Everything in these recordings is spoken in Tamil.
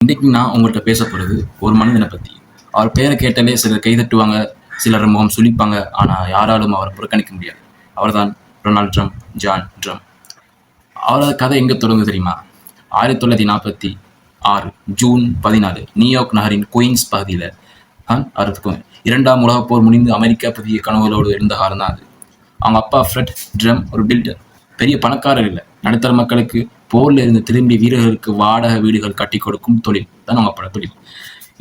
இன்னைக்கு நான் உங்கள்கிட்ட பேச போகிறது ஒரு மனிதனை பற்றி. அவர் பெயரை கேட்டாலே சிலர் கைதட்டுவாங்க, சிலர் முகம் சுளிப்பாங்க. ஆனால் யாராலும் அவரை புறக்கணிக்க முடியாது. அவர்தான் டொனால்ட் ட்ரம்ப், ஜான் ட்ரம்ப். அவரோட கதை எங்கே தொடங்குது தெரியுமா? 1946 ஜூன் 14 நியூயார்க் நகரின் குயின்ஸ் பகுதியில் அவருக்கு இரண்டாம் உலகப் போர் முடிந்து அமெரிக்கா புதிய கனவுகளோடு இருந்த காலம் தான் அது. அவங்க அப்பா ஃப்ரெட் ட்ரம் ஒரு பில்டர். பெரிய பணக்காரர் இல்லை, நடுத்தர மக்களுக்கு போரில் இருந்து திரும்பிய வீரர்களுக்கு வாடகை வீடுகள் கட்டி கொடுக்கும் தொழில் தான் அவங்க அப்பா தொழில்.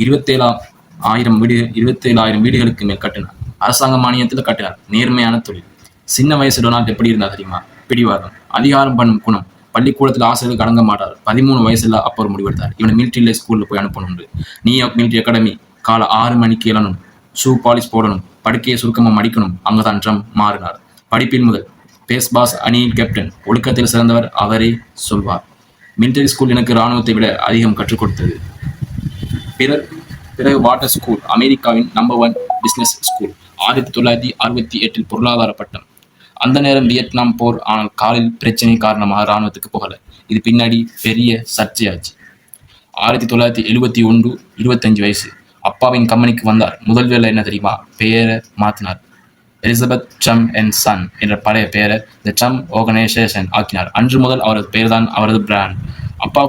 27,000 வீடுகளுக்கு மேல் கட்டினார். அரசாங்க மானியத்தில் கட்டினார். நேர்மையான தொழில். சின்ன வயசு டொனால்ட் எப்படி இருந்தா தெரியுமா? பிடிவாதம், அதிகாரம் பண்ணும் குணம். பள்ளிக்கூடத்தில் ஆசிரியருக்கு அடங்க மாட்டார். 13 வயசுல அப்போ ஒரு முடிவெடுத்தார். இவனை மிலிட்ரியில ஸ்கூலில் போய் அனுப்பணும். New York military academy. காலை 6 மணிக்கு எழணும், ஷூ பாலிஷ் போடணும், படுக்கையை சுருக்கமாக மடிக்கணும். அங்கதான் ட்ரம்ப் மாறினார். படிப்பில் முதல் பேஸ் பாஸ், அணியில் கேப்டன், ஒழுக்கத்தில் சிறந்தவர் அவரே சொல்வார். மிலிட்டரி ஸ்கூல் எனக்கு இராணுவத்தை விட அதிகம் கற்றுக் கொடுத்தது. பிறகு வாட்டர் ஸ்கூல், அமெரிக்காவின் நம்பர் 1 பிசினஸ் ஸ்கூல். 1968 பொருளாதார பட்டம். அந்த நேரம் வியட்நாம் போர். ஆனால் காலில் பிரச்சனை காரணமாக இராணுவத்துக்கு போகல. இது பின்னாடி பெரிய சர்ச்சையாச்சு. 1971 25 வயசு. அப்பாவின் கம்பெனிக்கு வந்தார். முதல் வேலை என்ன தெரியுமா? பெயரை மாற்றினார். எலிசபெத் ட்ரம்ப் அண்ட் சன் என்ற பழைய பெயரை த ட்ரம்ப் ஆர்கனைசேஷன் ஆக்கினார். அன்று முதல் அவரது பெயர் தான் அவரது பிராண்ட். அப்பா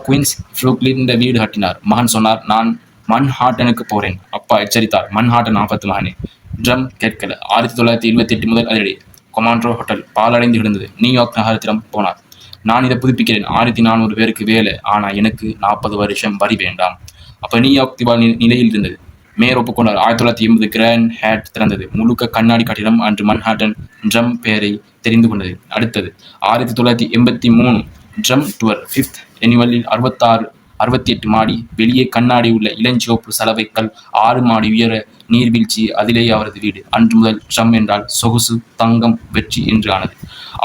குயின்ஸ் ஃப்ரூக்லின் வீடு கட்டினார். மகன் சொன்னார், நான் மன்ஹாட்டனுக்கு போறேன். அப்பா எச்சரித்தார், மன்ஹாட்டன் ஆபத்து மகனே. ட்ரம் கேட்கல. 1928 முதல் அதிரடி. கொமாண்டோ ஹோட்டல் பாலடைந்து கிடந்தது. நியூயார்க் நகரத்திடம் போனார். நான் இதை புதுப்பிக்கிறேன். 1400 பேருக்கு வேலை, ஆனால் எனக்கு 40 வருஷம் வரி வேண்டாம். அப்போ நியூயார்க் திவால் நிலையில் இருந்தது. மேயர் ஒப்புக்கொண்டார். 1980 கிராண்ட் ஹேட் திறந்தது. முழுக்க கண்ணாடி கட்டிடம். அன்று மன்ஹாட்டன் ட்ரம் பெயரை தெரிந்து கொண்டது. அடுத்தது 1983 ட்ரம் டூர் 5th annual 68 மாடி. வெளியே கண்ணாடி உள்ள இளஞ்சிவப்பு சலவைக்கல். 6 மாடி உயர நீர்வீழ்ச்சி. அதிலேயே அவரது வீடு. அன்று முதல் ட்ரம் என்றால் சொகுசு, தங்கம், வெற்றி என்று ஆனது.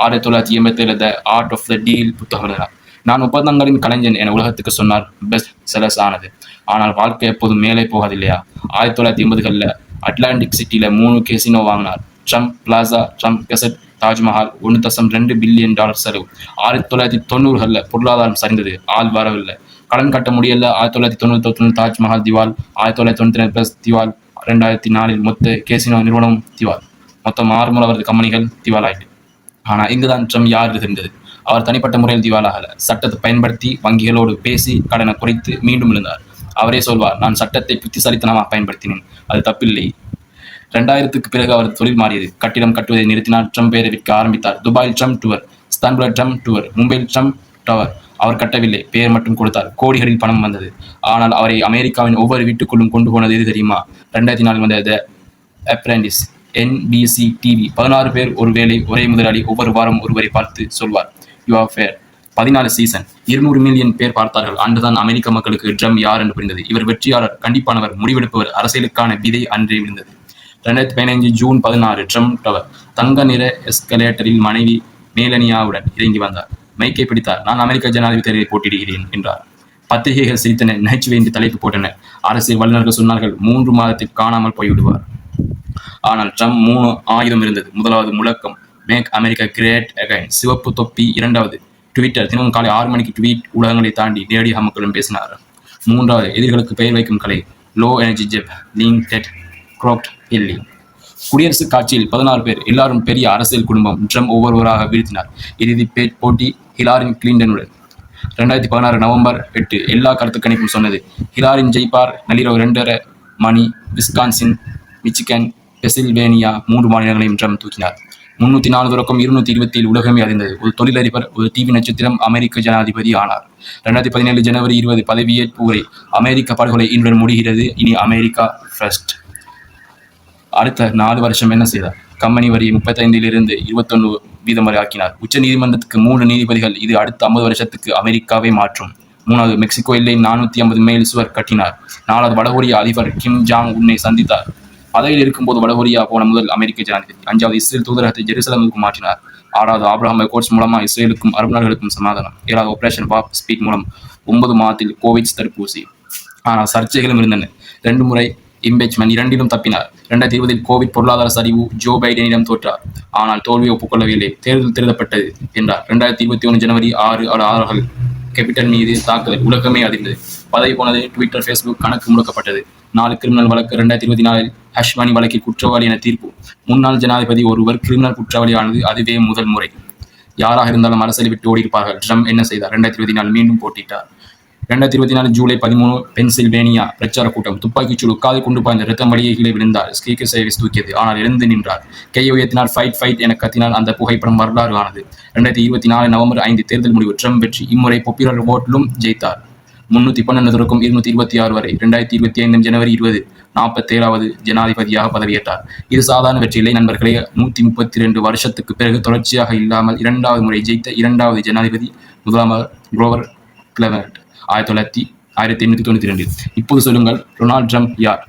1987 the art of the deal புத்தகம் எழுதினார். நான் ஒப்பந்தங்களின் கலைஞன் என உலகத்துக்கு சொன்னார். பெஸ்ட் செலர்ஸ் ஆனது. ஆனால் வாழ்க்கை எப்போதும் மேலே போகாது இல்லையா? 1980களில் அட்லாண்டிக் சிட்டியில் 3 கேசினோ வாங்கினார். Trump plaza, Trump gazette, Taj Mahal. $1.2 billion செலவு. 1990களில் பொருளாதாரம் சரிந்தது. ஆள் வரவில்லை, கடன் கட்ட முடியல. 1999 தாஜ்மஹால் திவால். 1992 திவால். 2004 மொத்த கேசினோ நிறுவனம் திவால். மொத்தம் 6 முறை அவரது கம்பெனிகள் திவால் ஆயிட்டு. ஆனால் இங்குதான் ட்ரம்ப் யார் இருந்தது. அவர் தனிப்பட்ட முறையில் திவாலாகல. சட்டத்தை பயன்படுத்தி வங்கிகளோடு பேசி கடனை குறைத்து மீண்டும் எழுந்தார். அவரே சொல்வார், நான் சட்டத்தை புத்திசாலித்தனமாக பயன்படுத்தினேன், அது தப்பில்லை. 2000க்கு பிறகு அவர் தொழில் மாறியது. கட்டிடம் கட்டுவதை நிறுத்தினார். ட்ரம்ப் பெயரை விற்க ஆரம்பித்தார். துபாயில் Trump tour, Istanbul Trump tour, மும்பையில் ட்ரம்ப் டவர். அவர் கட்டவில்லை, பெயர் மட்டும் கொடுத்தார். கோடிகளில் பணம் வந்தது. ஆனால் அவரை அமெரிக்காவின் ஒவ்வொரு வீட்டுக்குள்ளும் கொண்டு போனது எது தெரியுமா? 2004 வந்த த அப்ரெண்டிஸ். NBC TV. 16 பேர் ஒரு வேலை, ஒரே முதலாளி. ஒவ்வொரு வாரம் ஒருவரை பார்த்து சொல்வார், you are fair. 14 season. 200 million பேர் பார்த்தார்கள். அன்றுதான் அமெரிக்க மக்களுக்கு ட்ரம் யார் என்று புரிந்தது. இவர் வெற்றியாளர், கண்டிப்பானவர், முடிவெடுப்பவர். அரசியலுக்கான விதை அன்றே விழுந்தது. 2015 ஜூன் 16 ட்ரம்ப் டவர். தங்க நிற எஸ்கலேட்டரில் மனைவி மேலனியாவுடன் இறங்கி வந்தார். மைக்கை பிடித்தார். நான் அமெரிக்க ஜனாதிபதி தேர்தலில் போட்டியிடுகிறேன் என்றார். பத்திரிகைகள் சிரித்தன. நகைச்சுவை என்று தலைப்பு போட்டன. அரசியல் வல்லுநர்கள் சொன்னார்கள், 3 மாதத்தில் காணாமல் போய்விடுவார். ஆனால் ட்ரம்ப் 3 ஆயுதம் இருந்தது. முதலாவது முழக்கம், மேக் அமெரிக்கா கிரேட் அகைன். சிவப்பு தொப்பி. 2வது ட்விட்டர். தினமும் காலை 6 மணிக்கு ட்வீட். உலகங்களை தாண்டி நேரடியாக மக்களும் பேசினார். 3வது எதிர்களுக்கு பெயர் வைக்கும் கலை, லோ எனர்ஜி ஜெப், லிங்கெட், குரோக்ட் ஹில்லி. குடியரசுக் காட்சியில் 16 பேர், எல்லாரும் பெரிய அரசியல் குடும்பம். ட்ரம்ப் ஒவ்வொருவராக வீழ்த்தினார். இறுதி போட்டி ஹிலாரின் கிளின்டனுடன். 2016 நவம்பர் 8 எல்லா கருத்து கணிப்பும் சொன்னது, ஹிலாரின் ஜெயிப்பார். நள்ளிரவு 2:30 மணி. விஸ்கான்சின், மிச்சிகன், பென்சில்வேனியா 3 மாநிலங்களையும் ட்ரம்ப் தூக்கினார். 304 தொடக்கம் 227 உலகமே அறிந்தது. ஒரு தொழிலதிபர், ஒரு டிவி நட்சத்திரம், அமெரிக்க ஜனாதிபதி ஆனார். 2017 ஜனவரி 20 பதவியேற்பு உரை. அமெரிக்க படுகொலை இன்றுடன் முடிகிறது. இனி அமெரிக்கா ஃபர்ஸ்ட். அடுத்த 4 வருஷம் என்ன செய்தார்? கம்பெனி வரி 35% 21% வரை ஆக்கினார். உச்ச நீதிமன்றத்துக்கு 3 நீதிபதிகள். இது அடுத்த 50 வருஷத்துக்கு அமெரிக்காவை மாற்றும். 3வது மெக்சிகோ எல்லை 450 மைல் சுவர் கட்டினார். 4வது வடகொரியா அதிபர் கிம் ஜாங் உன்னை சந்தித்தார். பதவியில் இருக்கும்போது வடகொரியா போன முதல் அமெரிக்க ஜனாதிபதி. 5வது இஸ்ரேல் தூதரகத்தை ஜெருசலமுக்கு மாற்றினார். 6வது ஆப்ரஹாம் அக்கோர்ட்ஸ் மூலமாக இஸ்ரேலுக்கும் அரபு நாடுகளுக்கும் சமாதானம். 7வது ஆபரேஷன் வார்ப் ஸ்பீட் மூலம் 9 மாதத்தில் கோவிட் தடுப்பூசி. ஆனால் சர்ச்சைகளும் இருந்தன. 2 முறை இம்பீச்மென்ட், 2லும் தப்பினார். 2020 கோவிட் பொருளாதார சரிவு. ஜோ பைடனிடம் தோற்றார். ஆனால் தோல்வியை ஒப்புக்கொள்ளவில்லை. தேர்தல் திருத்தப்பட்டது என்றார். 2021 ஜனவரி 6 அவர்கள் கேபிட்டல் மீது தாக்குதல், உலகமே அதிர்ந்தது. பதவி போனது, ட்விட்டர், ஃபேஸ்புக் கணக்கு முடக்கப்பட்டது. 4 கிரிமினல் வழக்கு 2024 ஹஷ்வானி வழக்கில் குற்றவாளி என தீர்ப்பு. முன்னாள் ஜனாதிபதி ஒருவர் கிரிமினல் குற்றவாளியானது அதுவே முதல் முறை. யாராக இருந்தாலும் அரசியலை விட்டு ஓடியிருப்பார்கள். ட்ரம்ப் என்ன செய்தார்? 2024 மீண்டும் போட்டியிட்டார். 2024 ஜூலை 13 பென்சில்வேனியா பிரச்சார கூட்டம். துப்பாக்கிச்சூடு, காதில் குண்டு பாய்ந்த ரத்தம் வழியே கீழே விழுந்தார். ஸ்பீக்கர் சேவிஸ் தூக்கியது, ஆனால் எழுந்து நின்றார். கையை உயர்த்தினார். ஃபைட் ஃபைட் என கத்தினார். அந்த புகைப்படம் வரலாறு ஆனது. 2024 நவம்பர் 5 தேர்தல் முடிவு. ட்ரம்ப் வெற்றி. இம்முறை பாப்புலர் ஓட்டிலும் ஜெயித்தார். 312 தொடக்கம் 226 வரை. 2025 ஜனவரி 20 47வது ஜனாதிபதியாக பதவியேற்றார். இது சாதாரண வெற்றி இல்லை நண்பர்களே. 132 வருஷத்துக்கு பிறகு தொடர்ச்சியாக இல்லாமல் 2வது முறை ஜெயித்த 2வது ஜனாதிபதி. முதலாமவர் குரோவர் கிளெவென்ட் 1892. இப்போது சொல்லுங்கள், டொனால்ட் ட்ரம்ப் யார்?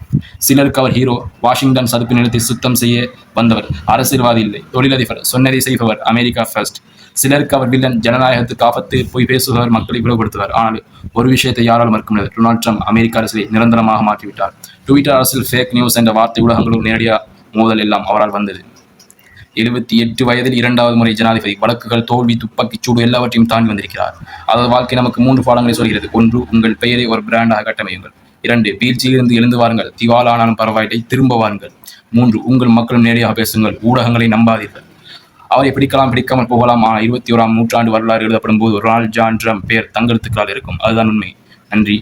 சிலருக்கு அவர் ஹீரோ. வாஷிங்டன் சதுப்பு நிலத்தை சுத்தம் செய்ய வந்தவர். அரசியல்வாதி இல்லை, தொழிலதிபர், சொன்னதை செய்பவர், அமெரிக்கா ஃபர்ஸ்ட். சிலருக்கு அவர் வில்லன், ஜனநாயகத்துக்கு ஆபத்து, போய் பேசுபவர், மக்களை பிளவுபடுத்துவார். ஆனால் ஒரு விஷயத்தை யாரால் மறுக்க முடியாது, டொனால்ட் ட்ரம்ப் அமெரிக்க அரசியலை நிரந்தரமாக மாற்றிவிட்டார். ட்விட்டர் அரசியல் ஃபேக் நியூஸ் என்ற வார்த்தை உலகங்களும் நேரடியாக மோதல் எல்லாம் அவரால் வந்தது. 78 வயதில் 2வது முறை ஜனாதிபதி. வழக்குகள், தோல்வி, துப்பாக்கிச்சூடு எல்லாவற்றையும் தாண்டி வந்திருக்கிறார். அதாவது வாழ்க்கை நமக்கு 3 பாடங்களை சொல்கிறது. 1, உங்கள் பெயரை ஒரு பிராண்டாக கட்டமையுங்கள். 2, வீழ்ச்சியிலிருந்து எழுந்து வாருங்கள். திவாலானாலும் பரவாயில்லை, திரும்ப வாருங்கள். 3, உங்கள் மக்களும் நேரடியாக பேசுங்கள். ஊடகங்களை நம்பாதீர்கள். அவரை பிடிக்கலாம், பிடிக்காமல் போகலாம். ஆனால் 21ஆம் நூற்றாண்டு வரலாறு எழுதப்படும் போது டொனால்ட் ஜான் ட்ரம்ப் பெயர் தங்கெழுத்துக்களால் இருக்கும். அதுதான் உண்மை. நன்றி.